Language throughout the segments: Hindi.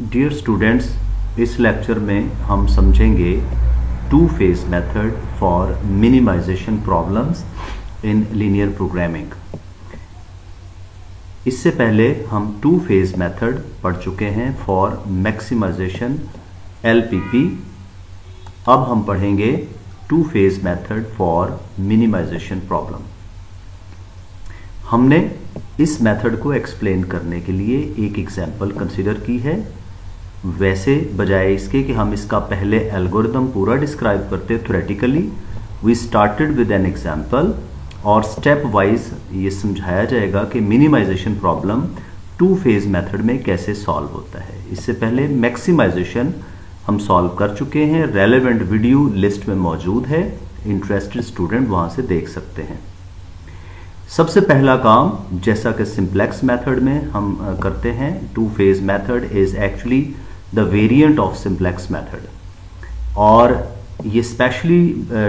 डियर स्टूडेंट्स, इस लेक्चर में हम समझेंगे two phase method for minimization problems in linear programming. इससे पहले हम टू फेज मेथड पढ़ चुके हैं फॉर मैक्सिमाइजेशन LPP। अब हम पढ़ेंगे two phase method for minimization problem. हमने इस मेथड को एक्सप्लेन करने के लिए एक एग्जाम्पल कंसिडर की है। वैसे बजाय इसके कि हम इसका पहले एल्गोरिथम पूरा डिस्क्राइब करते theoretically, we started with an example और स्टेप वाइज ये समझाया जाएगा कि minimization problem two phase method में कैसे सॉल्व होता है। इससे पहले मैक्सिमाइजेशन हम सॉल्व कर चुके हैं, रेलेवेंट वीडियो लिस्ट में मौजूद है, इंटरेस्टेड स्टूडेंट वहां से देख सकते हैं। सबसे पहला काम, जैसा कि सिंप्लेक्स मेथड में हम करते हैं, two phase method is actually the variant of simplex method और ये स्पेशली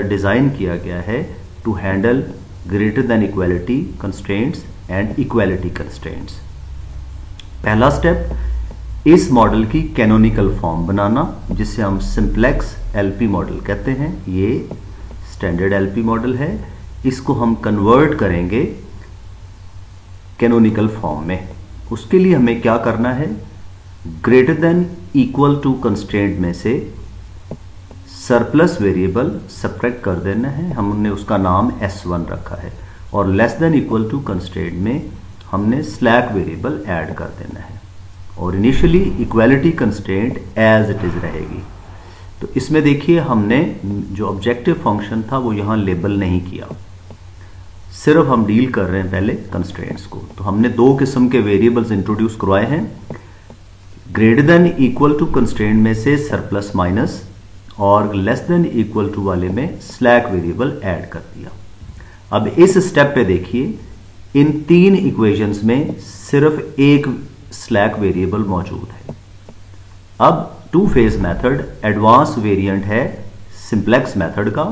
डिजाइन किया गया है to handle greater than equality constraints and equality constraints. पहला स्टेप, इस मॉडल की कैनोनिकल फॉर्म बनाना, जिसे हम सिंप्लेक्स LP मॉडल कहते हैं। ये स्टैंडर्ड LP मॉडल है, इसको हम कन्वर्ट करेंगे कैनोनिकल फॉर्म में। उसके लिए हमें क्या करना है, greater than equal to constraint में से सरप्लस वेरिएबल सब्ट्रैक्ट कर देना है। हमने उसका नाम S1 रखा है और less than equal to constraint में हमने स्लैक वेरिएबल ऐड कर देना है और initially equality constraint as it is रहेगी। तो इसमें देखिए हमने जो ऑब्जेक्टिव फंक्शन था वो यहां लेबल नहीं किया, सिर्फ हम डील कर रहे हैं पहले कंस्ट्रेंट्स को। तो हमने दो किस्म के वेरिएबल्स इंट्रोड्यूस करवाए हैं, greater than equal to constraint में से सरप्लस माइनस और लेस देन इक्वल टू वाले में स्लैक वेरिएबल ऐड कर दिया। अब इस स्टेप पे देखिए, इन तीन इक्वेशंस में सिर्फ एक स्लैक वेरिएबल मौजूद है। अब to phase method advance variant है सिंप्लेक्स मेथड का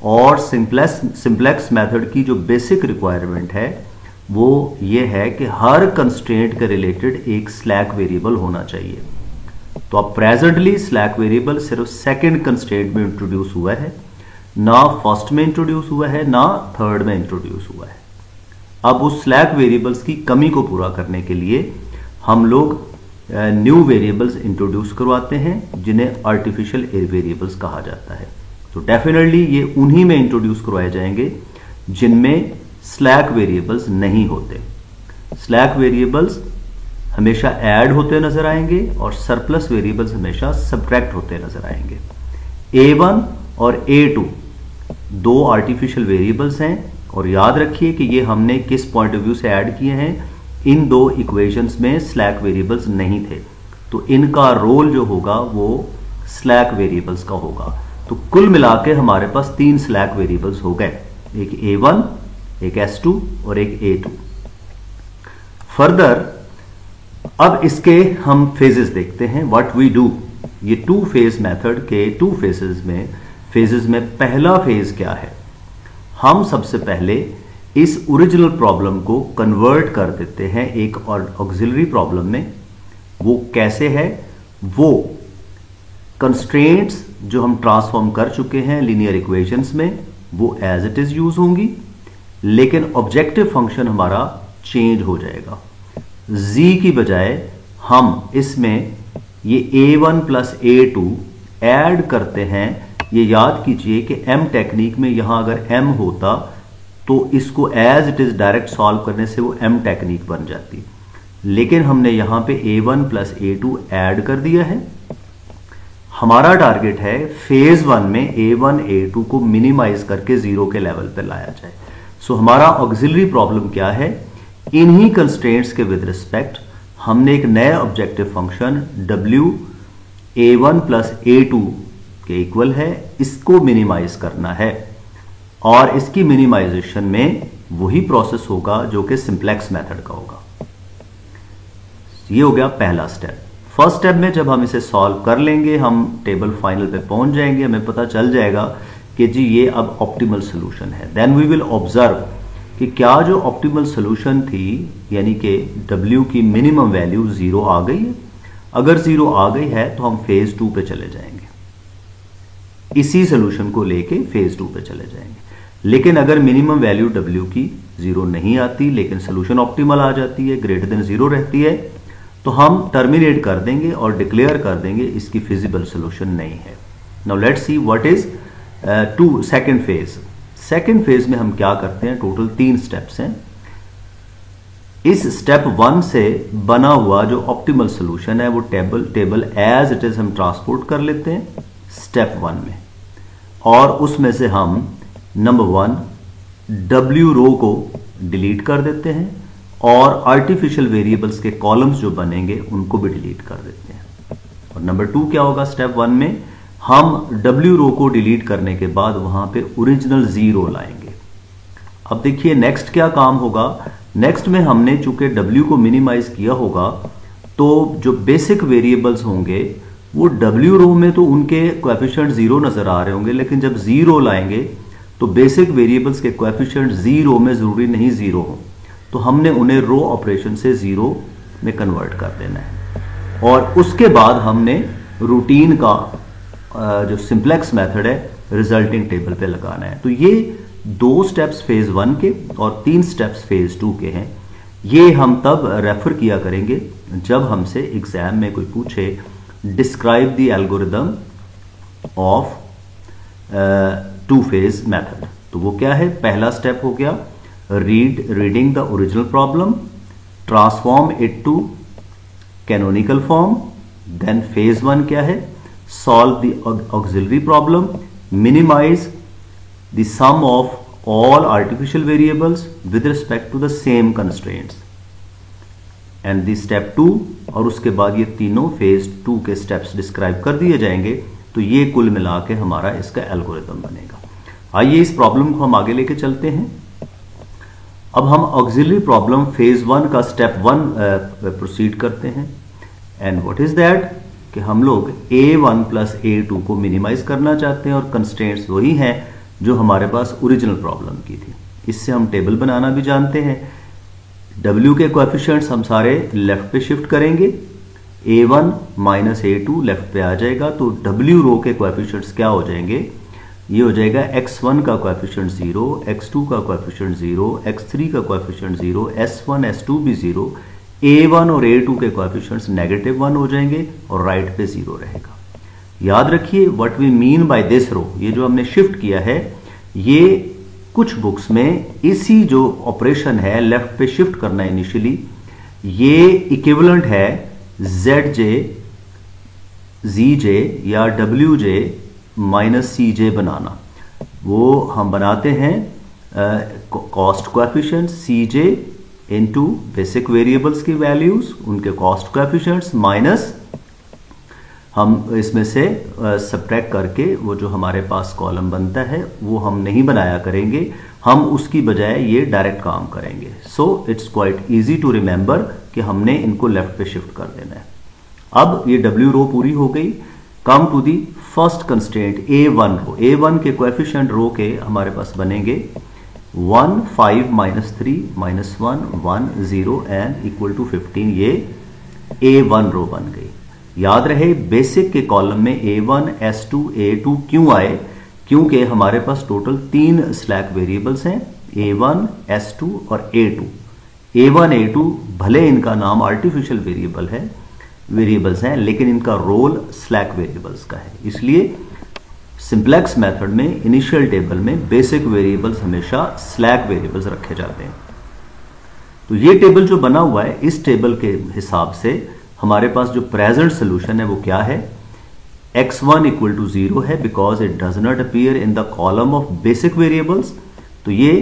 और सिंप्लेक्स मेथड की जो बेसिक रिक्वायरमेंट है वो ये है कि हर कंस्ट्रेंट के रिलेटेड एक स्लैक वेरिएबल होना चाहिए। तो अब प्रेजेंटली स्लैक वेरिएबल सिर्फ सेकंड कंस्ट्रेंट में इंट्रोड्यूस हुआ है, ना फर्स्ट में इंट्रोड्यूस हुआ है, ना थर्ड में इंट्रोड्यूस हुआ है। अब उस स्लैक वेरिएबल्स की कमी को पूरा करने के लिए हम लोग न्यू वेरिएबल्स इंट्रोड्यूस करवाते हैं, जिन्हें आर्टिफिशियल वेरिएबल्स कहा जाता है। तो डेफिनेटली ये उन्हीं में इंट्रोड्यूस करवाए जाएंगे जिनमें स्लैक वेरिएबल्स नहीं होते। स्लैक वेरिएबल्स हमेशा ऐड होते नजर आएंगे और सरप्लस वेरिएबल्स हमेशा सब्ट्रैक्ट होते नजर आएंगे। A1 और A2 दो आर्टिफिशियल वेरिएबल्स हैं और याद रखिए कि ये हमने किस पॉइंट ऑफ व्यू से ऐड किए हैं। इन दो इक्वेशंस में स्लैक वेरिएबल्स नहीं थे, तो इनका रोल जो होगा वो स्लैक वेरिएबल्स का होगा। तो कुल मिला के हमारे पास तीन स्लैक वेरिएबल्स हो गए, एक A1, एक S2 और एक A2। फर्दर अब इसके हम फेजेस देखते हैं, व्हाट वी डू। ये टू फेज मेथड के टू फेजेस में पहला फेज क्या है, हम सबसे पहले इस ओरिजिनल प्रॉब्लम को कन्वर्ट कर देते हैं एक और ऑक्सिलरी प्रॉब्लम में। वो कैसे है, वो कंस्ट्रेंट्स जो हम ट्रांसफॉर्म कर चुके हैं लीनियर इक्वेशंस में वो एज इट इज यूज होंगी, लेकिन ऑब्जेक्टिव फंक्शन हमारा चेंज हो जाएगा। z की बजाय हम इसमें ये A1 प्लस A2 ऐड करते हैं। ये याद कीजिए कि M टेक्निक में यहां अगर M होता तो इसको as it is direct solve करने से वो M टेक्निक बन जाती, लेकिन हमने यहां पे A1 प्लस A2 ऐड कर दिया है। हमारा टारगेट है फेज 1 में A1 A2 को मिनिमाइज करके 0 के लेवल पे लाया जाए। सो हमारा ऑक्सिलरी प्रॉब्लम क्या है, इन्हीं कंस्ट्रेंट्स के विद रिस्पेक्ट हमने एक नया objective function W A1 plus A2 के इक्वल है, इसको मिनिमाइज करना है और इसकी मिनिमाइजेशन में वही प्रोसेस होगा जो कि सिंप्लेक्स मेथड का होगा। ये हो गया पहला स्टेप। फर्स्ट स्टेप में जब हम इसे सॉल्व कर लेंगे, हम टेबल फाइनल पे पहुंच जाएंगे, हमें पता चल जाएगा कि जी ये अब ऑप्टिमल सोल्यूशन है। देन वी विल ऑब्जर्व कि क्या जो ऑप्टिमल सोल्यूशन थी, यानी कि W की मिनिमम वैल्यू 0 आ गई है। अगर 0 आ गई है तो हम फेज 2 पे चले जाएंगे, इसी सोल्यूशन को लेके फेज 2 पे चले जाएंगे। लेकिन अगर मिनिमम वैल्यू W की 0 नहीं आती लेकिन सोल्यूशन ऑप्टिमल आ जाती है, ग्रेटर देन 0 रहती है, तो हम टर्मिनेट कर देंगे और डिक्लेयर कर देंगे इसकी फिजिबल सोल्यूशन नहीं है। Now let's see what is second phase. Second phase में हम क्या करते हैं, टोटल 3 स्टेप्स हैं। इस स्टेप 1 से बना हुआ जो ऑप्टिमल सोल्यूशन है वो टेबल एज इट इज हम ट्रांसपोर्ट कर लेते हैं स्टेप 1 में, और उसमें से हम नंबर 1 W रो को डिलीट कर देते हैं और आर्टिफिशियल वेरिएबल्स के कॉलम्स जो बनेंगे उनको भी डिलीट कर देते हैं। और नंबर 2 क्या होगा, स्टेप 1 में हम W रो को डिलीट करने के बाद वहां पे ओरिजिनल 0 लाएंगे। अब देखिए नेक्स्ट क्या काम होगा। नेक्स्ट में हमने चूंकि W को मिनिमाइज किया होगा तो जो बेसिक वेरिएबल्स होंगे वो W रो में तो उनके कोएफिशिएंट 0 नजर आ रहे होंगे, लेकिन जब 0 लाएंगे तो बेसिक वेरिएबल्स के कोएफिशिएंट 0 में जरूरी नहीं 0 हो, तो हमने उन्हें रो ऑपरेशन से 0 में कन्वर्ट कर देना है। और उसके बाद हमने रूटीन का जो सिंप्लेक्स मेथड है रिजल्टिंग टेबल पे लगाना है। तो ये 2 स्टेप्स फेज 1 के और 3 स्टेप्स फेज 2 के हैं। ये हम तब रेफर किया करेंगे जब हमसे एग्जाम में कोई पूछे describe the algorithm of 2 phase method. तो वो क्या है, पहला स्टेप हो गया reading the original problem, transform it to canonical form. Then phase 1 क्या है, solve the auxiliary problem, minimize the sum of all artificial variables with respect to the same constraints, and the step 2। और उसके बाद ये तीनों फेज 2 के स्टेप्स डिस्क्राइब कर दिए जाएंगे। तो ये कुल मिला के हमारा इसका एल्गोरिदम बनेगा। आइए इस प्रॉब्लम को हम आगे लेके चलते हैं। अब हम ऑक्सिलरी प्रॉब्लम फेज 1 का स्टेप 1 प्रोसीड करते हैं। एंड व्हाट इज दैट कि हम लोग A1 प्लस A2 को मिनिमाइज करना चाहते हैं और कंस्ट्रेंट्स वही हैं जो हमारे पास ओरिजिनल प्रॉब्लम की थी। इससे हम टेबल बनाना भी जानते हैं। W के कोएफिशिएंट्स हम सारे लेफ्ट पे शिफ्ट करेंगे, A1 माइनस A2 लेफ्ट पे आ जाएगा, तो W रो के कोएफिशिएंट्स क्या हो जाएंगे, ये हो जाएगा x1 का कोएफिशिएंट 0, x2 का कोएफिशिएंट 0, x3 का कोएफिशिएंट 0, s1 s2 भी 0, A1 और A2 के कोएफिशिएंट्स -1 हो जाएंगे और राइट पे 0 रहेगा। याद रखिए what we mean by this row, ये जो हमने शिफ्ट किया है ये कुछ बुक्स में इसी जो ऑपरेशन है लेफ्ट पे शिफ्ट करना इनिशियली, ये इक्विवेलेंट है zj zj या wj माइनस cj बनाना। वो हम बनाते हैं cost coefficient cj into basic variables की वैल्यूज, उनके कॉस्ट कोएफिशिएंट्स माइनस हम इसमें से सब्ट्रैक्ट करके वो जो हमारे पास कॉलम बनता है वो हम नहीं बनाया करेंगे, हम उसकी बजाय ये डायरेक्ट काम करेंगे। So it's quite easy to remember कि हमने इनको लेफ्ट पे शिफ्ट कर देना है। अब ये W रो पूरी हो गई। Come to the first constraint A1 row. A1 के कोएफिशिएंट रो के हमारे पास बनेंगे 1 5 minus 3 minus 1 1 0 and equal to 15। ये A1 रो बन गई। याद रहे बेसिक के कॉलम में A1 S2 A2 क्यों आए, क्योंकि हमारे पास टोटल 3 स्लैक वेरिएबल्स हैं A1 S2 और A2। A1 A2 भले इनका नाम आर्टिफिशियल वेरिएबल्स हैं लेकिन इनका रोल स्लैक वेरिएबल्स का है। इसलिए सिंप्लेक्स मेथड में इनिशियल टेबल में बेसिक वेरिएबल्स हमेशा स्लैक वेरिएबल्स रखे जाते हैं। तो ये टेबल जो बना हुआ है इस टेबल के हिसाब से हमारे पास जो प्रेजेंट सोल्यूशन है वो क्या है, x1 इक्वल टू 0 है because it does not appear in the column of basic variables. तो ये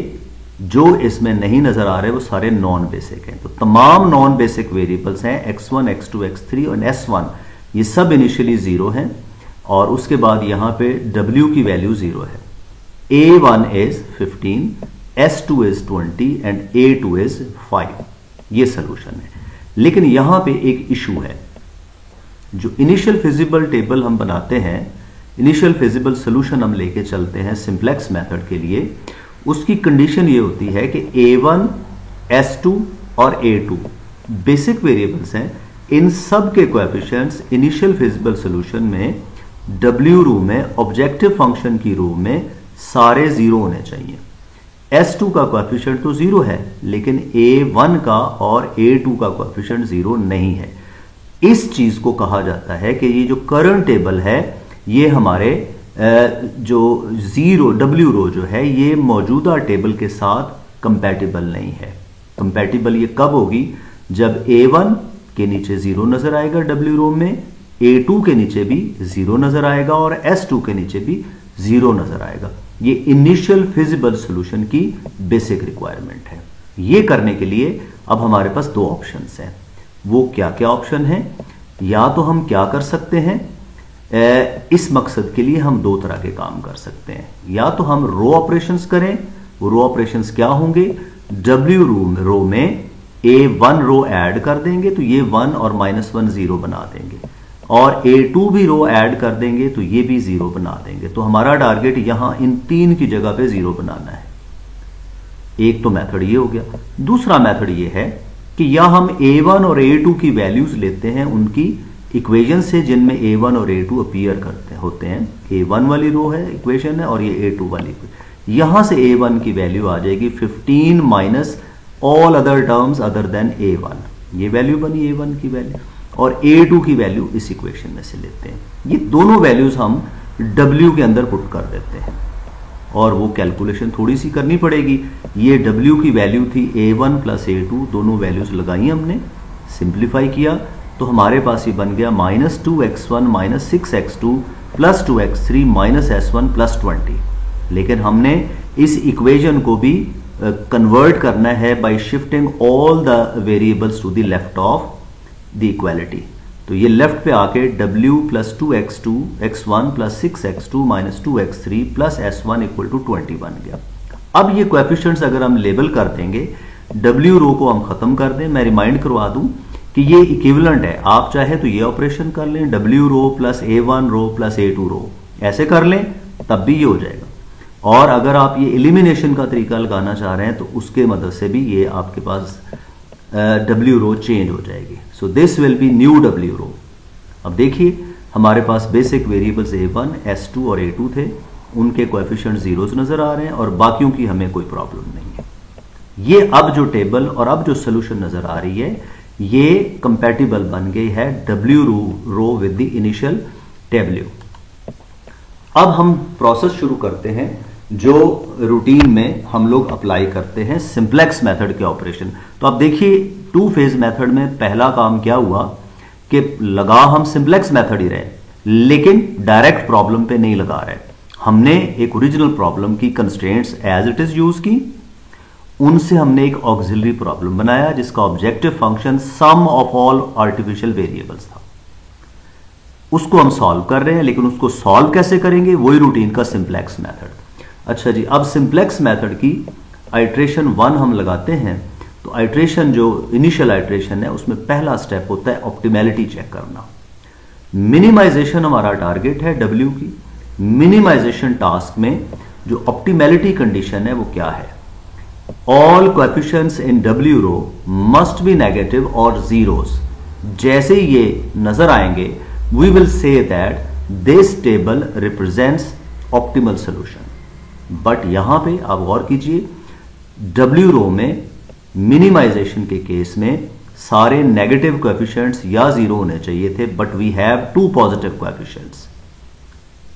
जो इसमें नहीं नजर आ रहे वो सारे नॉन बेसिक हैं। तो तमाम नॉन बेसिक वेरिएबल्स हैं x1 x2 x3 और s1, ये सब इनिशियली 0 हैं और उसके बाद यहां पे w की वैल्यू 0 है। A1 is 15, S2 is 20 and A2 is 5। ये सोल्यूशन है। लेकिन यहां पे एक इशू है, जो इनिशियल फिजिबल टेबल हम बनाते हैं, इनिशियल फिजिबल सोल्यूशन हम लेके चलते हैं सिंप्लेक्स मेथड के लिए, उसकी कंडीशन ये होती है कि A1 S2 और A2 बेसिक वेरिएबल्स हैं इन सब के कोएफिशिएंट्स इनिशियल फिजिबल सॉल्यूशन में W रो में ऑब्जेक्टिव फंक्शन की रो में सारे जीरो होने चाहिए। S2 का कोएफिशिएंट तो जीरो है, लेकिन A1 का और A2 का कोएफिशिएंट जीरो नहीं है। इस चीज को कहा जाता है कि ये जो करंट टेबल है, ये हमारे जो जीरो W रो जो है, ये मौजूदा टेबल के साथ कंपैटिबल नहीं है। कंपैटिबल ये कब होगी? जब A1 के नीचे जीरो नजर आएगा W रो में, A2 के नीचे भी जीरो नजर आएगा और S2 के नीचे भी जीरो नजर आएगा। ये इनिशियल फिजिबल सॉल्यूशन की बेसिक रिक्वायरमेंट है। ये करने के लिए अब हमारे पास दो ऑप्शंस हैं। वो क्या क्या ऑप्शन है? या तो हम क्या कर सकते हैं, इस मकसद के लिए हम दो तरह के काम कर सकते हैं। या तो हम रो ऑपरेशंस करें। वो रो ऑपरेशंस क्या होंगे? W रो में A1 रो ऐड कर देंगे तो ये 1 और -1 0 बना देंगे, और A2 भी रो ऐड कर देंगे तो ये भी 0 बना देंगे। तो हमारा टारगेट यहां इन तीन की जगह पे 0 बनाना है। एक तो मेथड ये हो गया। दूसरा मेथड ये है कि या हम A1 और A2 की वैल्यूज लेते हैं उनकी इक्वेशन से जिनमें A1 और A2 अपीयर होते हैं। A1 वाली रो है इक्वेशन है और ये A2 वाली। यहां से A1 की वैल्यू आ जाएगी 15 minus all other terms other than A1। ये वैल्यू बनी A1 की वैल्यू, और A2 की वैल्यू इस इक्वेशन में से लेते हैं। ये दोनों वैल्यूज हम W के अंदर पुट कर देते हैं, और वो कैलकुलेशन थोड़ी सी करनी पड़ेगी। ये W की वैल्यू थी A1 प्लस A2, दोनों वैल्यूज लगाई हमने, सिंप्लीफाई किया तो हमारे पास ये बन गया -2x1 minus 6x2 plus 2x3 minus S1 plus 20। लेकिन हमने इस इक्वेशन को भी कन्वर्ट करना है by shifting all the variables to the left of the equality. तो ये लेफ्ट पे आके W plus 2x2 x1 plus 6x2 minus 2x3 plus S1 equal to 20 बन गया। अब ये कोएफिशिएंट्स अगर हम लेबल कर देंगे, W रो को हम खत्म कर दें। मैं रिमाइंड करवा दूं कि ये इक्विवेलेंट है। आप चाहे तो ये ऑपरेशन कर लें, W रो प्लस A1 रो प्लस A2 रो, ऐसे कर लें तब भी ये हो जाएगा। और अगर आप ये एलिमिनेशन का तरीका लगाना चाह रहे हैं तो उसके मदद से भी ये आपके पास W रो चेंज हो जाएगी। So this will be new W रो। अब देखिए हमारे पास बेसिक वेरिएबल्स A1, S2 और A2 थे, उनके कोएफिशिएंट जीरोस नजर आ रहे हैं और बाकियों की हमें कोई प्रॉब्लम नहीं है। ये अब जो टेबल और अब जो सोल्यूशन नजर आ रही है, ये कंपैटिबल बन गई है W row with the initial W। अब हम प्रोसेस शुरू करते हैं जो रूटीन में हम लोग अप्लाई करते हैं सिंप्लेक्स मेथड के ऑपरेशन। तो आप देखिए टू फेज मेथड में पहला काम क्या हुआ कि लगा हम सिंप्लेक्स मेथड ही रहे, लेकिन डायरेक्ट प्रॉब्लम पे नहीं लगा रहे। हमने एक ओरिजिनल प्रॉब्लम की constraints as it is use की, उनसे हमने एक ऑक्सिलरी प्रॉब्लम बनाया जिसका objective function sum of all artificial variables था। उसको हम सॉल्व कर रहे हैं, लेकिन उसको सॉल्व कैसे करेंगे? वही रूटीन का सिंप्लेक्स मेथड। अच्छा जी, अब सिंप्लेक्स मेथड की आइट्रेशन 1 हम लगाते हैं। तो आइट्रेशन जो इनिशियल आइट्रेशन है उसमें पहला स्टेप होता है ऑप्टिमैलिटी चेक करना। मिनिमाइजेशन हमारा टारगेट है W की। मिनिमाइजेशन टास्क में जो ऑप्टिमैलिटी कंडीशन है वो क्या है? All coefficients in W row must be negative और जीरोस। जैसे ही ये नजर आएंगे we will say that this table represents optimal solution। But यहां पे आप गौर कीजिए, W रो में मिनिमाइजेशन के केस में सारे नेगेटिव कोएफिशिएंट्स या जीरो होने चाहिए थे, but we have 2 positive coefficients.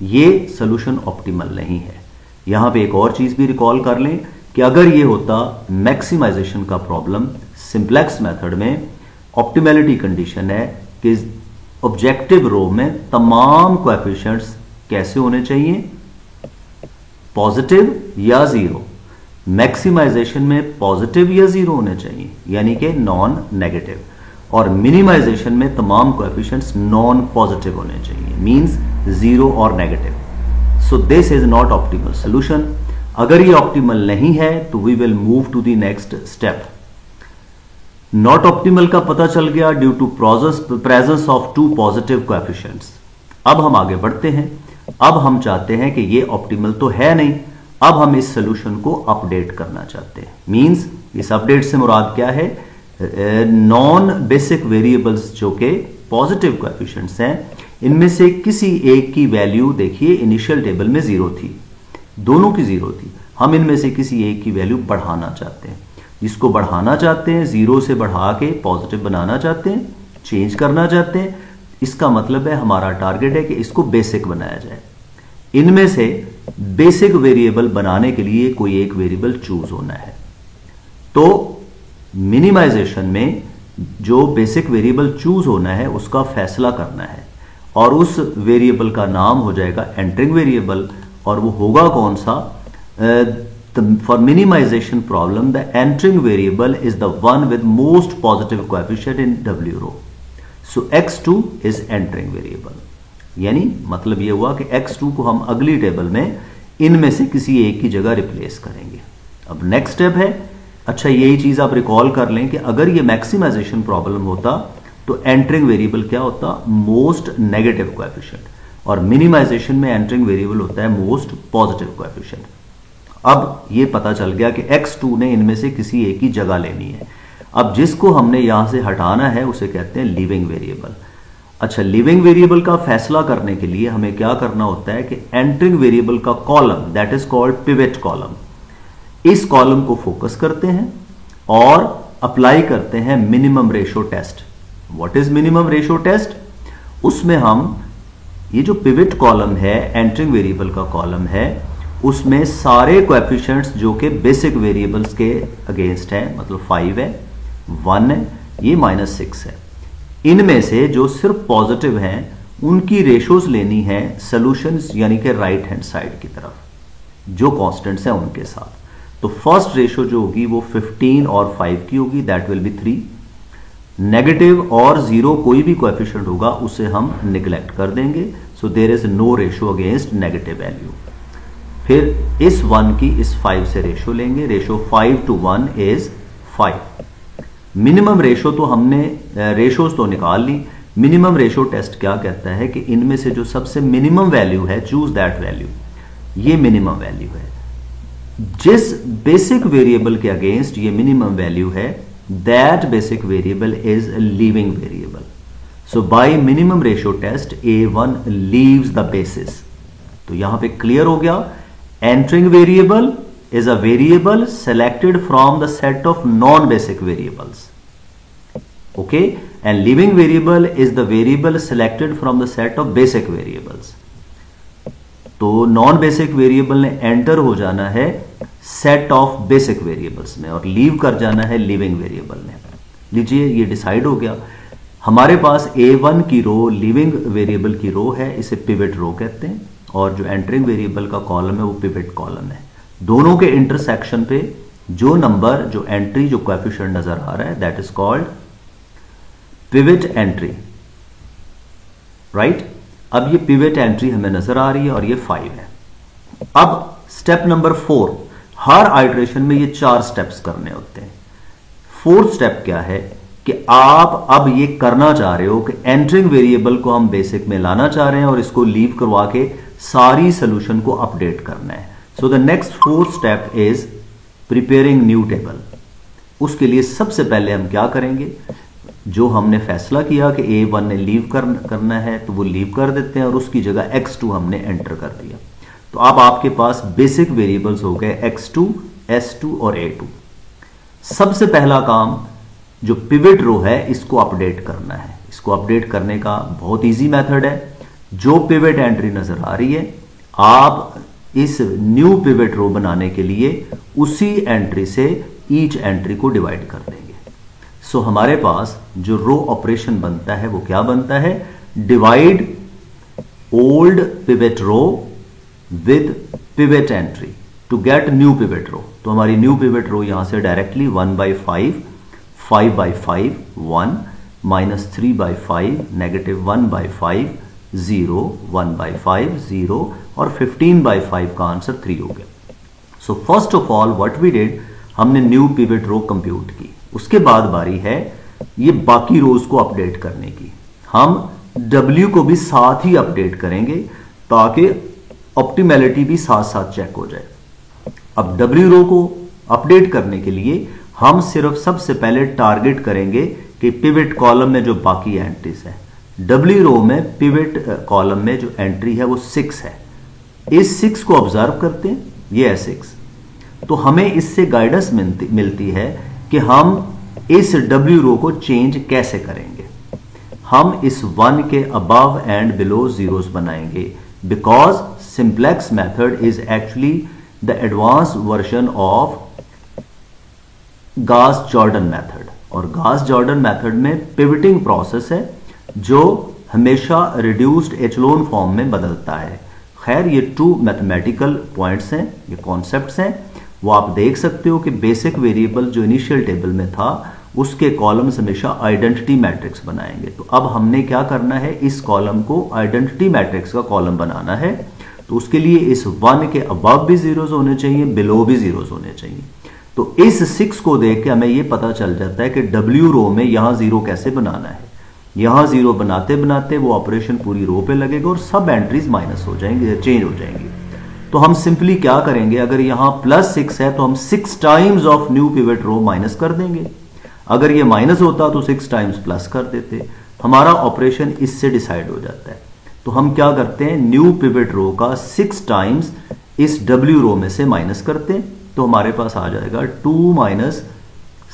ये सोल्यूशन ऑप्टिमल नहीं है। यहां पे एक और चीज भी रिकॉल कर लें कि अगर ये होता मैक्सिमाइजेशन का प्रॉब्लम, सिंप्लेक्स मेथड में ऑप्टिमैलिटी कंडीशन है कि ऑब्जेक्टिव रो में तमाम कोएफिशिएंट्स कैसे होने चाहिए? पॉजिटिव या जीरो। मैक्सिमाइजेशन में पॉजिटिव या जीरो होने चाहिए, यानी कि नॉन नेगेटिव, और मिनिमाइजेशन में तमाम कोएफिशिएंट्स नॉन पॉजिटिव होने चाहिए, मींस जीरो और negative. So this is not optimal solution. अगर ये ऑप्टिमल नहीं है तो we will move to the next step. Not optimal का पता चल गया due to presence of 2 positive coefficients. अब हम आगे बढ़ते हैं। अब हम चाहते हैं कि ये ऑप्टिमल तो है नहीं, अब हम इस सोल्यूशन को अपडेट करना चाहते हैं। मींस इस अपडेट से मुराद क्या है नॉन बेसिक वेरिएबल्स जो कि पॉजिटिव कोएफिशिएंट्स हैं, इनमें से किसी एक की वैल्यू देखिए इनिशियल टेबल में 0 थी, दोनों की 0 थी। हम इनमें से किसी एक की वैल्यू बढ़ाना चाहते हैं, जिसको बढ़ाना चाहते हैं 0 से बढ़ा के पॉजिटिव बनाना चाहते हैं, चेंज करना चाहते हैं। इसका मतलब है हमारा टारगेट है कि इसको बेसिक बनाया जाए। इनमें से बेसिक वेरिएबल बनाने के लिए कोई एक वेरिएबल चूज होना है। तो मिनिमाइजेशन में जो बेसिक वेरिएबल चूज होना है उसका फैसला करना है, और उस वेरिएबल का नाम हो जाएगा एंटरिंग वेरिएबल। और वो होगा कौन सा? For minimization problem the entering variable is the one with most positive coefficient in W row. So x2 is entering variable. यानी मतलब ये हुआ कि x2 को हम अगली टेबल में इनमें से किसी एक की जगह रिप्लेस करेंगे। अब नेक्स्ट स्टेप है, अच्छा यही चीज आप रिकॉल कर लें कि अगर ये मैक्सिमाइजेशन प्रॉब्लम होता तो एंटरिंग वेरिएबल क्या होता? Most negative coefficient. और मिनिमाइजेशन में एंटरिंग वेरिएबल होता है मोस्ट पॉजिटिव कोएफिशिएंट। अब ये पता चल गया कि x2 ने इनमें से किसी एक की जगह लेनी है। अब जिसको हमने यहां से हटाना है उसे कहते हैं लिविंग वेरिएबल। अच्छा, लिविंग वेरिएबल का फैसला करने के लिए हमें क्या करना होता है कि एंटरिंग वेरिएबल का column, that is called pivot column, इस कॉलम को फोकस करते हैं और अप्लाई करते हैं minimum ratio test. What is minimum ratio test? उसमें हम ये जो पिवट कॉलम है, एंटरिंग वेरिएबल का कॉलम है, उसमें सारे कोएफिशिएंट्स जो कि बेसिक वेरिएबल्स के अगेंस्ट है, मतलब 5 है, 1 है, ये -6 है, इनमें से जो सिर्फ पॉजिटिव हैं उनकी रेशोज लेनी है सॉल्यूशंस यानी कि राइट हैंड साइड की तरफ, जो कांस्टेंट्स हैं उनके साथ। तो फर्स्ट रेशो जो होगी वो 15 और 5 की होगी, दैट विल बी 3। नेगेटिव और 0 कोई भी कोएफिशिएंट होगा उसे हम निगलेक्ट कर देंगे। So there is no ratio against negative value. फिर इस 1 की इस 5 से रेशो लेंगे, ratio 5 to 1 is 5। Minimum ratio तो हमने रेशोज तो निकाल ली। मिनिमम रेशो टेस्ट क्या कहता है कि इनमें से जो सबसे मिनिमम वैल्यू है, चूज दैट वैल्यू, ये मिनिमम वैल्यू है। जिस बेसिक वेरिएबल के अगेंस्ट ये मिनिमम वैल्यू है, that basic variable is leaving variable. So by minimum ratio test A1 leaves the basis. तो यहां पे क्लियर हो गया, entering variable is a variable selected from the set of non-basic variables. Okay, and leaving variable is the variable selected from the set of basic variables. तो नॉन बेसिक वेरिएबल ने एंटर हो जाना है सेट ऑफ बेसिक वेरिएबल्स में और लीव कर जाना है लिविंग वेरिएबल ने। लीजिए ये डिसाइड हो गया। हमारे पास A1 की रो लिविंग वेरिएबल की रो है, इसे पिवट रो कहते हैं, और जो एंटरिंग वेरिएबल का कॉलम है वो पिवट कॉलम है। दोनों के इंटरसेक्शन पे जो नंबर, जो एंट्री, जो कोएफिशिएंट नजर आ रहा है, that is called pivot entry, right. अब ये पिवट एंट्री हमें नजर आ रही है और ये 5 है। अब स्टेप नंबर 4, हर आइटरेशन में ये 4 स्टेप्स करने होते हैं। 4th स्टेप क्या है कि आप अब ये करना चाह रहे हो कि एंटरिंग वेरिएबल को हम बेसिक में लाना चाह रहे हैं और इसको लीव करवा के सारी सोल्यूशन को अपडेट करना है। So the next 4th step is preparing new table. उसके लिए सबसे पहले हम क्या करेंगे, जो हमने फैसला किया कि A1 ने लीव करना है तो वो लीव कर देते हैं और उसकी जगह x2 हमने एंटर कर दिया। तो अब आपके पास बेसिक वेरिएबल्स हो गए x2, s2 और a2। सबसे पहला काम जो पिवट रो है इसको अपडेट करना है। इसको अपडेट करने का बहुत इजी मेथड है। जो पिवट एंट्री नजर आ रही है, आप इस न्यू पिवट रो बनाने के लिए उसी एंट्री से ईच एंट्री को डिवाइड कर देंगे। सो हमारे पास जो रो ऑपरेशन बनता है वो क्या बनता है, divide old pivot row with pivot entry to get new pivot row. तो हमारी न्यू पिवट रो यहां से डायरेक्टली 1/5, 5/5, 1, -3/5, -1/5, 0, 1/5, 0 और 15/5 का आंसर 3 हो गया। So first of all what we did, हमने न्यू पिवट रो कंप्यूट की। उसके बाद बारी है ये बाकी रोज को अपडेट करने की। हम W को भी साथ ही अपडेट करेंगे ताकि ऑप्टिमैलिटी भी साथ साथ चेक हो जाए। अब W रो को अपडेट करने के लिए हम सिर्फ सबसे पहले टारगेट करेंगे कि पिवट कॉलम में जो बाकी एंट्रीज है, डब्ल्यू रो में पिवट कॉलम में जो एंट्री है वो 6 है। इस 6 को ऑब्जर्व करते हैं, ये है 6। तो हमें इससे गाइडेंस मिलती है कि हम इस डब्ल्यू रो को चेंज कैसे करेंगे। हम इस 1 के अबव एंड बिलो जीरोस बनाएंगे, because simplex method is actually the advance version of Gauss Jordan method. और गॉस जॉर्डन मेथड में पिवटिंग प्रोसेस है जो हमेशा रिड्यूस्ड एचलोन फॉर्म में बदलता है। खैर, ये 2 मैथमेटिकल पॉइंट्स हैं, ये कॉन्सेप्ट्स हैं, वो आप देख सकते हो कि बेसिक वेरिएबल जो इनिशियल टेबल में था उसके कॉलम्स हमेशा आइडेंटिटी मैट्रिक्स बनाएंगे। तो अब हमने क्या करना है, इस कॉलम को आइडेंटिटी मैट्रिक्स का कॉलम बनाना है। तो उसके लिए इस 1 के अबव भी जीरोस होने चाहिए, बिलो भी जीरोस होने चाहिए। तो इस 6 को देख के हमें यह पता चल जाता है कि डब्ल्यू रो में यहां जीरो कैसे बनाना है। यहां जीरो बनाते बनाते वो ऑपरेशन पूरी रो पे लगेगा और सब एंट्रीज माइनस हो जाएंगे, चेंज हो जाएंगी। तो हम सिंपली क्या करेंगे, अगर यहां +6 है तो हम 6 times of new pivot row minus कर देंगे। अगर ये माइनस होता तो 6 टाइम्स प्लस कर देते। हमारा ऑपरेशन इससे डिसाइड हो जाता है। तो हम क्या करते हैं, न्यू पिवट रो का 6 टाइम्स इस डब्ल्यू रो में से माइनस करते हैं। तो हमारे पास आ जाएगा 2 -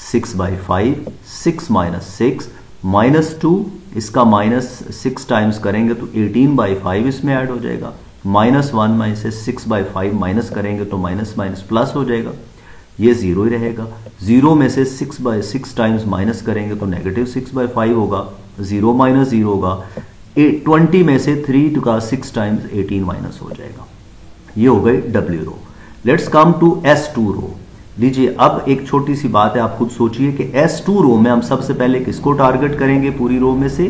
6/5, 6 - 6 -2, इसका -6 टाइम्स करेंगे तो 18/5 इसमें ऐड हो जाएगा। -1 में से 6/5 माइनस करेंगे तो माइनस माइनस प्लस हो जाएगा, ये 0 ही रहेगा। 0 में से 6/6 टाइम्स माइनस करेंगे तो -6/5 होगा, 0 - 0 होगा। 20 में से 3 का 6 टाइम्स 18 माइनस हो जाएगा। ये हो गई W row. Let's come to S2 row. लीजिए, अब एक छोटी सी बात है, आप खुद सोचिए कि S2 रो में हम सबसे पहले किसको टारगेट करेंगे पूरी रो में से।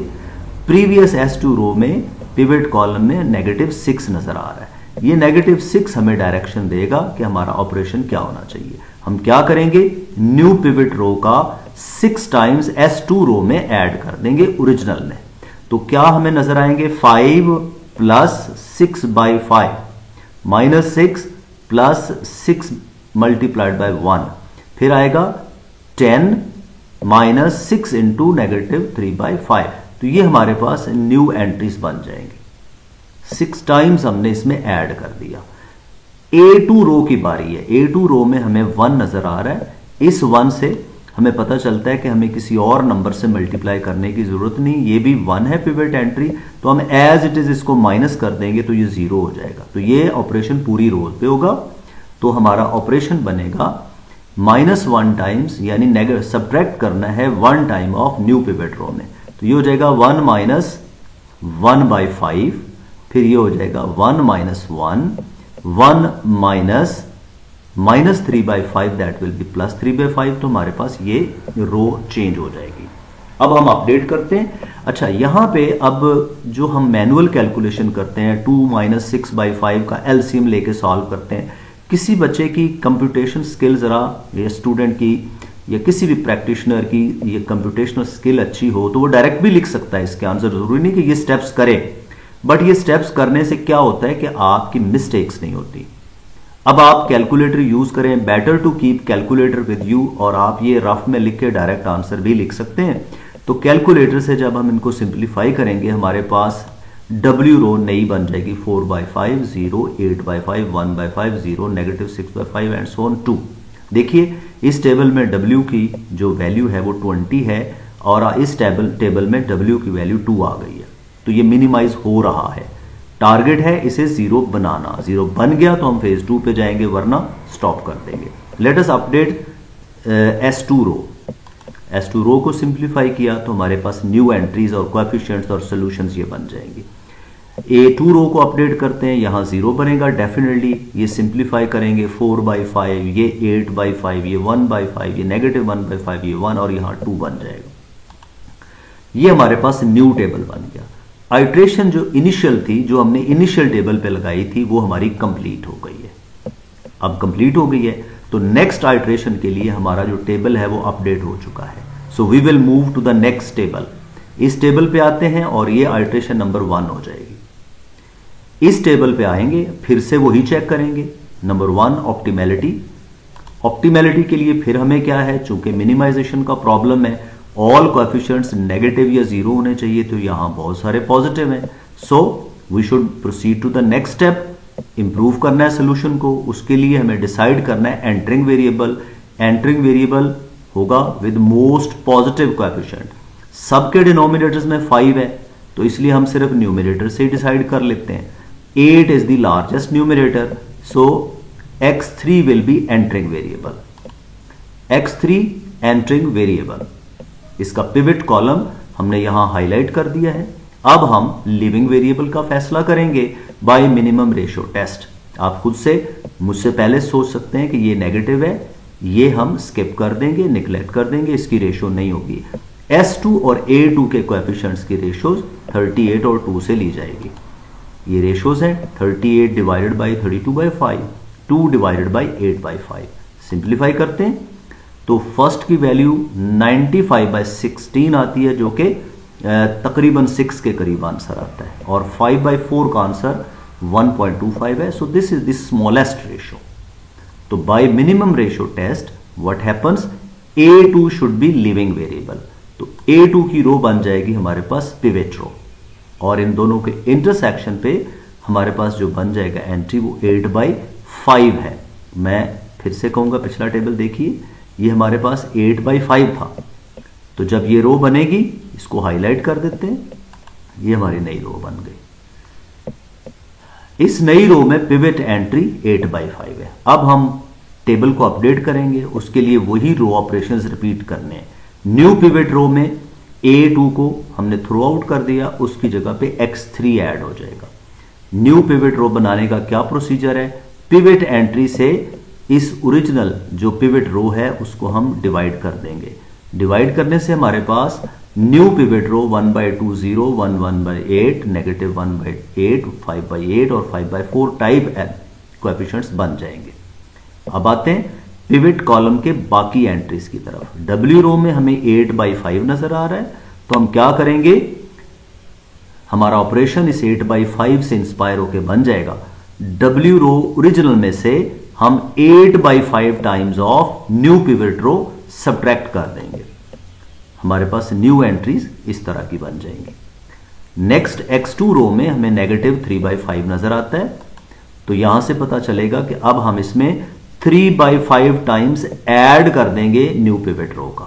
प्रीवियस S2 रो में पिवट कॉलम में -6 नजर आ रहा है। ये -6 हमें डायरेक्शन देगा कि हमारा ऑपरेशन क्या होना चाहिए। हम क्या करेंगे, न्यू पिवट रो का 6 टाइम्स S2 रो में ऐड कर देंगे ओरिजिनल में। तो क्या हमें नजर आएंगे, 5 + 6/5 -6 + 6 × 1, फिर आएगा 10 - 6 × -3/5। तो ये हमारे पास न्यू एंट्रीज बन जाएंगी। 6 टाइम्स हमने इसमें ऐड कर दिया। A2 रो की बारी है। A2 रो में हमें 1 नजर आ रहा है। इस 1 से हमें पता चलता है कि हमें किसी और नंबर से मल्टीप्लाई करने की जरूरत नहीं, ये भी 1 है पिवट एंट्री। तो हम एज इट इज इसको माइनस कर देंगे तो ये 0 हो जाएगा। तो ये ऑपरेशन पूरी रो पे होगा। तो हमारा ऑपरेशन बनेगा -1 टाइम्स, यानी सब्ट्रैक्ट करना है 1 टाइम ऑफ न्यू पिवट रो में। तो ये हो जाएगा 1 - 1/5, फिर ये हो जाएगा 1 - 1 -, -3/5, दैट विल बी +3/5। तो हमारे पास ये रो चेंज हो जाएगी। अब हम अपडेट करते हैं। अच्छा, यहां पे अब जो हम मैनुअल कैलकुलेशन करते हैं, 2 - 6/5 का एलसीएम लेके सॉल्व करते हैं। किसी बच्चे की कंप्यूटेशन स्किल जरा, या स्टूडेंट की या किसी भी प्रैक्टिशनर की ये कंप्यूटेशनल स्किल अच्छी हो तो वो डायरेक्ट भी लिख सकता है इसके आंसर। जरूरी नहीं कि ये स्टेप्स करे, बट ये स्टेप्स करने से क्या होता है कि आपकी मिस्टेक्स नहीं होती। अब आप कैलकुलेटर यूज करें, better to keep calculator with you, और आप ये रफ में लिख के डायरेक्ट आंसर भी लिख सकते हैं। तो कैलकुलेटर से जब हम इनको सिंप्लीफाई करेंगे, हमारे पास डब्ल्यू रो नई बन जाएगी 4/5 0, 8/5 1/5 0, -6/5 एंड सो ऑन 2। देखिए, इस टेबल में डब्ल्यू की जो वैल्यू है वो 20 है और इस टेबल में डब्ल्यू की वैल्यू 2 आ गई है। तो ये मिनिमाइज हो रहा है। टारगेट है इसे 0 बनाना। 0 बन गया तो हम फेज 2 पे जाएंगे, वरना स्टॉप कर देंगे। लेट अस अपडेट S2 रो। S2 रो को सिंप्लीफाई किया तो हमारे पास न्यू एंट्रीज और कोएफिशिएंट्स और सॉल्यूशंस ये बन जाएंगे। A2 रो को अपडेट करते हैं, यहां 0 बनेगा डेफिनेटली। ये सिंप्लीफाई करेंगे 4/5, ये 8/5, ये 1/5, ये -1/5, ये 1 और यहां 2 बन जाएगा। ये हमारे पास न्यू टेबल बन गया। आइट्रेशन जो इनिशियल थी, जो हमने इनिशियल टेबल पे लगाई थी, वो हमारी कंप्लीट हो गई है। अब कंप्लीट हो गई है तो नेक्स्ट आइट्रेशन के लिए हमारा जो टेबल है वो अपडेट हो चुका है। So we will move to the next table. इस टेबल पे आते हैं और ये आइट्रेशन नंबर 1 हो जाएगी। इस टेबल पे आएंगे, फिर से वही चेक करेंगे। नंबर 1 ऑप्टिमैलिटी, ऑप्टिमैलिटी के लिए फिर हमें क्या है, चूंकि मिनिमाइजेशन का प्रॉब्लम है, ऑल कोएफिशिएंट्स नेगेटिव या जीरो होने चाहिए, तो यहां बहुत सारे पॉजिटिव हैं। So we should proceed to the next step, improve करना है सोल्यूशन को। उसके लिए हमें डिसाइड करना है एंटरिंग वेरिएबल। एंटरिंग वेरिएबल होगा विद मोस्ट पॉजिटिव कोएफिशिएंट। सबके डिनोमिनेटर्स में 5 है, तो इसलिए हम सिर्फ न्यूमरेटर से डिसाइड कर लेते हैं। 8 is the largest numerator, so x3 will be entering variable. x3 entering variable, इसका पिवट कॉलम हमने यहां हाईलाइट कर दिया है। अब हम लिविंग वेरिएबल का फैसला करेंगे बाय मिनिमम रेशियो टेस्ट। आप खुद से मुझसे पहले सोच सकते हैं कि ये नेगेटिव है, ये हम स्किप कर देंगे, निगलेक्ट कर देंगे, इसकी रेशियो नहीं होगी। S2 और A2 के कोएफिशिएंट्स की रेशियोज 38 और 2 से ली जाएगी। ये रेशियोज हैं 38 divided by 32/5, 2 divided by 8/5। Simplify करते हैं तो फर्स्ट की वैल्यू 95/16 आती है, जो कि तकरीबन 6 के करीब आंसर आता है, और 5/4 का आंसर 1.25 है। So this is the smallest ratio. तो by minimum ratio test what happens, A2 should be leaving variable. तो A2 की रो बन जाएगी हमारे पास पिवट रो, और इन दोनों के इंटरसेक्शन पे हमारे पास जो बन जाएगा एंट्री वो 8/5 है। मैं फिर से कहूंगा, पिछला टेबल देखिए, ये हमारे पास 8/5 था। तो जब ये रो बनेगी, इसको हाईलाइट कर देते हैं, ये हमारी नई रो बन गई। इस नई रो में पिवट एंट्री 8/5 है। अब हम टेबल को अपडेट करेंगे, उसके लिए वही रो ऑपरेशंस रिपीट करने हैं। न्यू पिवट रो में A2 को हमने थ्रू आउट कर दिया, उसकी जगह पे x3 ऐड हो जाएगा। न्यू पिवट रो बनाने का क्या प्रोसीजर है, पिवट एंट्री से इस ओरिजिनल जो पिवट रो है उसको हम डिवाइड कर देंगे। डिवाइड करने से हमारे पास न्यू पिवट रो 1/2 0, 1 1/8, -1/8, 5/8 और 5/4 टाइप कोएफिशिएंट्स बन जाएंगे। अब आते हैं पिवट कॉलम के बाकी एंट्रीज की तरफ। W रो में हमें 8/5 नजर आ रहा है, तो हम क्या करेंगे, हमारा ऑपरेशन इस 8/5 से इंस्पायर होकर बन जाएगा। W रो ओरिजिनल में से हम 8/5 times of new pivot row subtract कर देंगे, हमारे पास न्यू एंट्रीज इस तरह की बन जाएंगी। नेक्स्ट x2 रो में हमें -3/5 नजर आता है, तो यहां से पता चलेगा कि अब हम इसमें 3/5 टाइम्स ऐड कर देंगे न्यू पिवट रो का।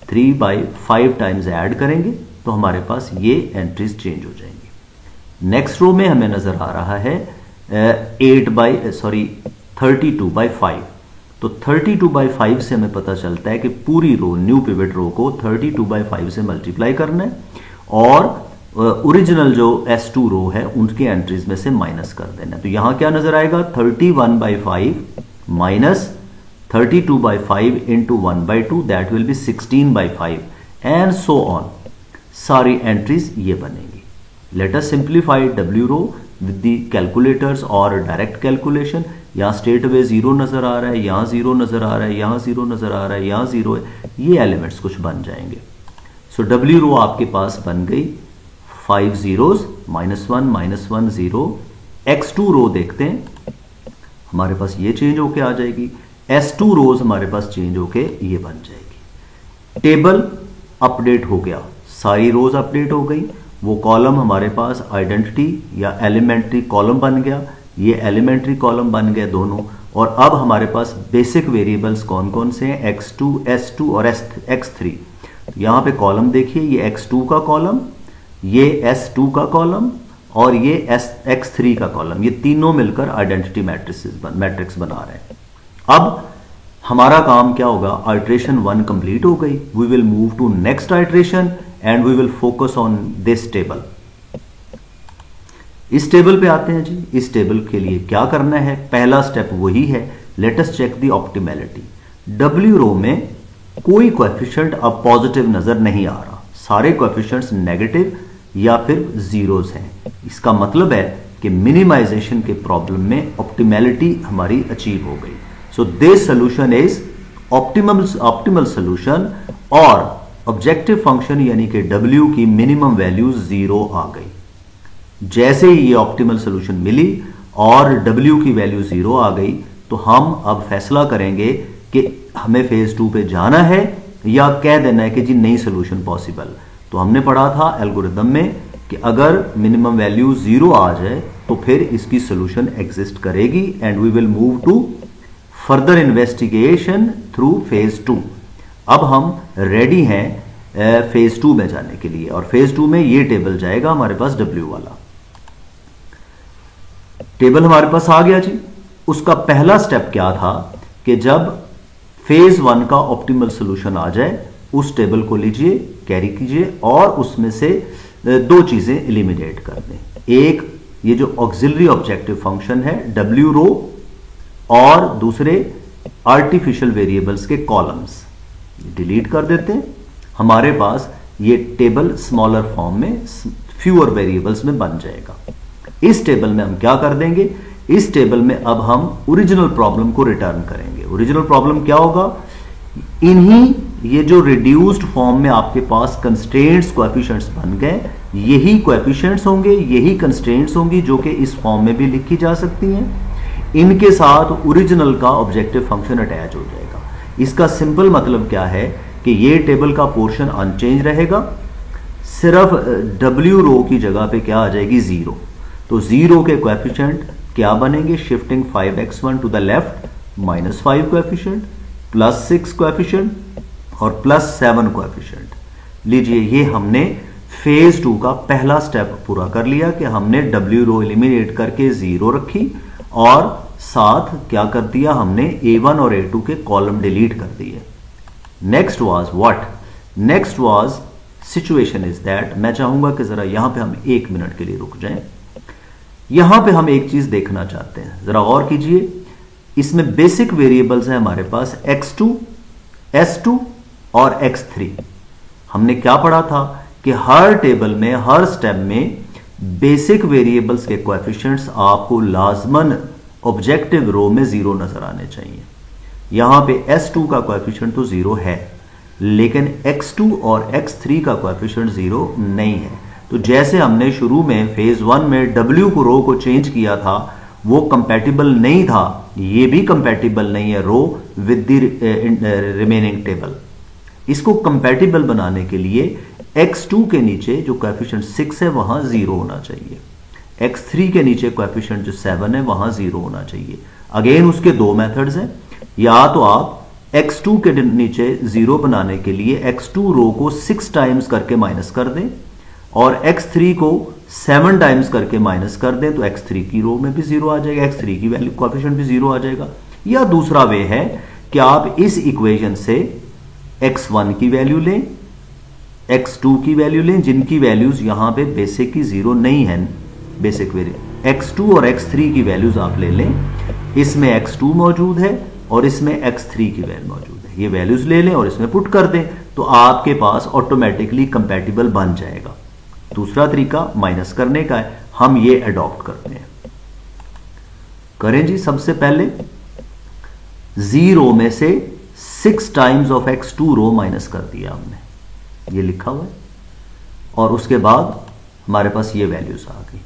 3/5 टाइम्स ऐड करेंगे तो हमारे पास ये एंट्रीज चेंज हो जाएंगी। नेक्स्ट रो में हमें नजर आ रहा है 32/5। तो 32/5 से हमें पता चलता है कि पूरी रो, न्यू पिवट रो को 32/5 से मल्टीप्लाई करना है, और ओरिजिनल जो S2 रो है उनके एंट्रीज में से माइनस कर देना है। तो यहां क्या नजर आएगा, 31/5 minus 32/5 into 1/2, that will be 16/5 and so on. सारी एंट्रीज ये बनेगी। Let us simplify W row with the calculators और डायरेक्ट कैलकुलेशन। यहां स्ट्रेट अवे 0 नजर आ रहा है, यहां 0 नजर आ रहा है, यहां 0 नजर आ रहा है, यहां 0 है, ये एलिमेंट्स कुछ बन जाएंगे। सो W रो आपके पास बन गई 5 zeros, -1 -1 0। x2 रो देखते हैं, हमारे पास ये चेंज होके आ जाएगी। S2 रोज हमारे पास चेंज होके ये बन जाएगी। टेबल अपडेट हो गया, सारी रोज अपडेट हो गई। वो कॉलम हमारे पास आइडेंटिटी या एलिमेंट्री कॉलम बन गया, ये एलिमेंट्री कॉलम बन गए दोनों। और अब हमारे पास बेसिक वेरिएबल्स कौन कौन से हैं, x2, S2 और x3। यहां पे कॉलम देखिए, ये x2 का कॉलम, ये S2 का कॉलम और ये x3 का कॉलम, ये तीनों मिलकर आइडेंटिटी मैट्रिक्स बना रहे हैं। अब हमारा काम क्या होगा, आइट्रेशन 1 कंप्लीट हो गई। We will move to next iteration and we will focus on this table. इस टेबल पे आते हैं जी। इस टेबल के लिए क्या करना है, पहला स्टेप वही है, let us check the optimality. W row में कोई कोएफिशिएंट अब पॉजिटिव नजर नहीं आ रहा, सारे कोएफिशिएंट्स नेगेटिव या फिर जीरोस हैं। इसका मतलब है कि मिनिमाइजेशन के प्रॉब्लम में ऑप्टिमैलिटी हमारी अचीव हो गई। So this solution is optimal solution, और ऑब्जेक्टिव फंक्शन यानी कि W की मिनिमम वैल्यू 0 आ गई। जैसे ही ये ऑप्टिमल सॉल्यूशन मिली और W की वैल्यू 0 आ गई, तो हम अब फैसला करेंगे कि हमें फेज 2 पे जाना है या कह देना है कि जी नहीं सोल्यूशन पॉसिबल। तो हमने पढ़ा था एल्गोरिदम में कि अगर मिनिमम वैल्यू 0 आ जाए तो फिर इसकी सोल्यूशन एग्जिस्ट करेगी and we will move to further investigation through phase 2। अब हम रेडी हैं फेज 2 में जाने के लिए, और फेज 2 में ये टेबल जाएगा हमारे पास W वाला टेबल हमारे पास आ गया जी। उसका पहला स्टेप क्या था कि जब फेज 1 का ऑप्टिमल सोल्यूशन आ जाए उस टेबल को लीजिए, कैरी कीजिए और उसमें से दो चीजें एलिमिनेट कर दें। एक ये जो ऑक्सिलरी ऑब्जेक्टिव फंक्शन है W रो, और दूसरे आर्टिफिशियल वेरिएबल्स के कॉलम्स डिलीट कर देते हैं। हमारे पास ये टेबल स्मॉलर फॉर्म में फ्यूअर वेरिएबल्स में बन जाएगा। इस टेबल में हम क्या कर देंगे, इस टेबल में अब हम ओरिजिनल प्रॉब्लम को रिटर्न करेंगे। ओरिजिनल प्रॉब्लम क्या होगा, इन्हीं ये जो रिड्यूस्ड फॉर्म में आपके पास कंस्ट्रेंट्स कोएफिशिएंट्स बन गए, यही कोएफिशिएंट्स होंगे, यही कंस्ट्रेंट्स होंगी जो कि इस फॉर्म में भी लिखी जा सकती हैं। इनके साथ ओरिजिनल का ऑब्जेक्टिव फंक्शन अटैच हो जाएगा। इसका सिंपल मतलब क्या है कि ये टेबल का पोर्शन अनचेंज रहेगा, सिर्फ W रो की जगह पे क्या आ जाएगी 0। तो 0 के कोएफिशिएंट क्या बनेंगे, shifting 5x1 to the left -5 coefficient, +6 coefficient और +7 कोएफिशिएंट। लीजिए ये हमने फेज 2 का पहला स्टेप पूरा कर लिया कि हमने W रो एलिमिनेट करके 0 रखी और साथ क्या कर दिया हमने A1 और A2 के कॉलम डिलीट कर दिए। Next was what, next was situation is that, मैं चाहूंगा कि जरा यहां पे हम 1 मिनट के लिए रुक जाएं। यहां पे हम एक चीज देखना चाहते हैं, जरा गौर कीजिए। इसमें बेसिक वेरिएबल्स हैं हमारे पास x2, s2 और x3। हमने क्या पढ़ा था कि हर टेबल में हर स्टेप में बेसिक वेरिएबल्स के कोएफिशिएंट्स आपको लाजमन ऑब्जेक्टिव रो में 0 नजर आने चाहिए। यहां पे s2 का कोएफिशिएंट तो 0 है, लेकिन x2 और x3 का कोएफिशिएंट 0 नहीं है। तो जैसे हमने शुरू में फेज 1 में W को रो को चेंज किया था, वो कंपैटिबल नहीं था, ये भी कंपैटिबल नहीं है रो विद द रिमेनिंग टेबल। इसको कंपैटिबल बनाने के लिए x2 के नीचे जो कोएफिशिएंट 6 है वहां 0 होना चाहिए, x3 के नीचे कोएफिशिएंट जो 7 है वहां 0 होना चाहिए। अगेन उसके दो मेथड्स हैं, या तो आप x2 के नीचे 0 बनाने के लिए x2 रो को 6 टाइम्स करके माइनस कर दें और x3 को 7 टाइम्स करके माइनस कर दें, तो x3 की रो में भी 0 आ जाएगा, x3 की वैल्यू कोएफिशिएंट भी 0 आ जाएगा। या दूसरा वे है कि आप इस इक्वेशन से x1 की वैल्यू लें, x2 की वैल्यू लें, जिनकी वैल्यूज यहां पे बेसिक की 0 नहीं है, बेसिक वेरिएबल x2 और x3 की वैल्यूज आप ले लें। इसमें x2 मौजूद है और इसमें x3 की वैल्यू मौजूद है, ये वैल्यूज ले लें और इसमें पुट कर दें, तो आपके पास ऑटोमेटिकली कंपैटिबल बन जाएगा। दूसरा तरीका माइनस करने का है, हम ये अडॉप्ट करते हैं। करें जी, सबसे पहले 0 में से 6 times of x2 row minus कर दिया हमने, ये लिखा हुआ है, और उसके बाद हमारे पास ये वैल्यूज आ गई।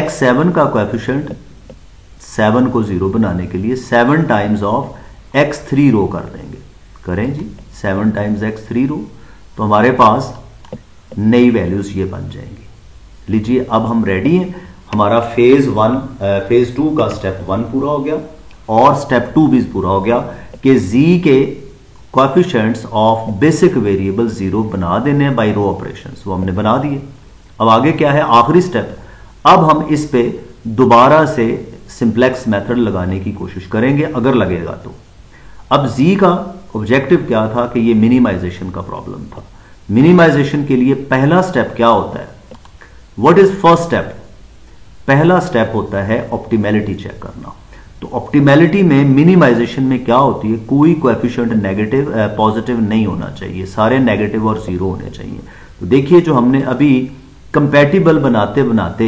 x7 का कोएफिशिएंट 7 को 0 बनाने के लिए 7 टाइम्स ऑफ x3 रो कर देंगे। करें जी, 7 टाइम्स x3 रो, तो हमारे पास नई वैल्यूज ये बन जाएंगी। लीजिए अब हम रेडी हैं, हमारा फेज 2 का स्टेप 1 पूरा हो गया और स्टेप 2 भी पूरा हो गया कि z के कोएफिशिएंट्स ऑफ बेसिक वेरिएबल 0 बना देने हैं बाय रो ऑपरेशंस, वो हमने बना दिए। अब आगे क्या है, आखिरी स्टेप, अब हम इस पे दोबारा से सिंप्लेक्स मेथड लगाने की कोशिश करेंगे अगर लगेगा तो। अब z का ऑब्जेक्टिव क्या था कि ये मिनिमाइजेशन का प्रॉब्लम था। मिनिमाइजेशन के लिए पहला स्टेप क्या होता है, व्हाट इज फर्स्ट स्टेप? पहला स्टेप होता है ऑप्टिमैलिटी चेक करना। तो ऑप्टिमैलिटी में मिनिमाइजेशन में क्या होती है, कोई कोएफिशिएंट नेगेटिव पॉजिटिव नहीं होना चाहिए, सारे नेगेटिव और 0 होने चाहिए। तो देखिए जो हमने अभी कंपैटिबल बनाते बनाते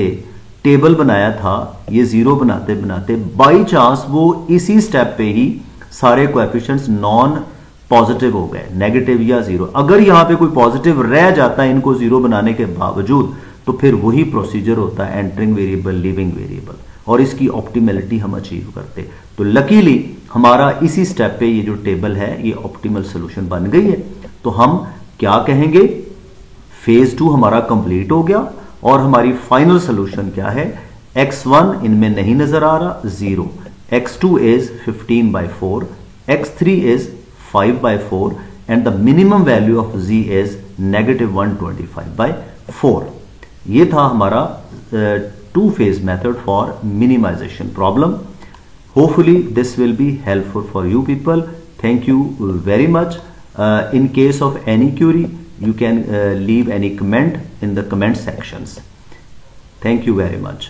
टेबल बनाया था, ये 0 बनाते बनाते बाई चांस वो इसी स्टेप पे ही सारे कोएफिशिएंट्स नॉन पॉजिटिव हो गए, नेगेटिव या 0। अगर यहां पे कोई पॉजिटिव रह जाता है इनको 0 बनाने के बावजूद, तो फिर वही प्रोसीजर होता है एंटरिंग वेरिएबल लीविंग वेरिएबल, और इसकी ऑप्टिमलिटी हम अचीव करते। तो लकीली हमारा इसी स्टेप पे ये जो टेबल है ये ऑप्टिमल सोल्यूशन बन गई है। तो हम क्या कहेंगे, फेज 2 हमारा कंप्लीट हो गया और हमारी फाइनल सोल्यूशन क्या है, x1 इनमें नहीं नजर आ रहा 0, x2 is 15/4, x3 is 5/4 and the minimum value of z is -125/4। ये था हमारा 2 phase method for minimization problem. Hopefully this will be helpful for you people. Thank you very much. In case of any query, you can leave any comment in the comment sections. Thank you very much.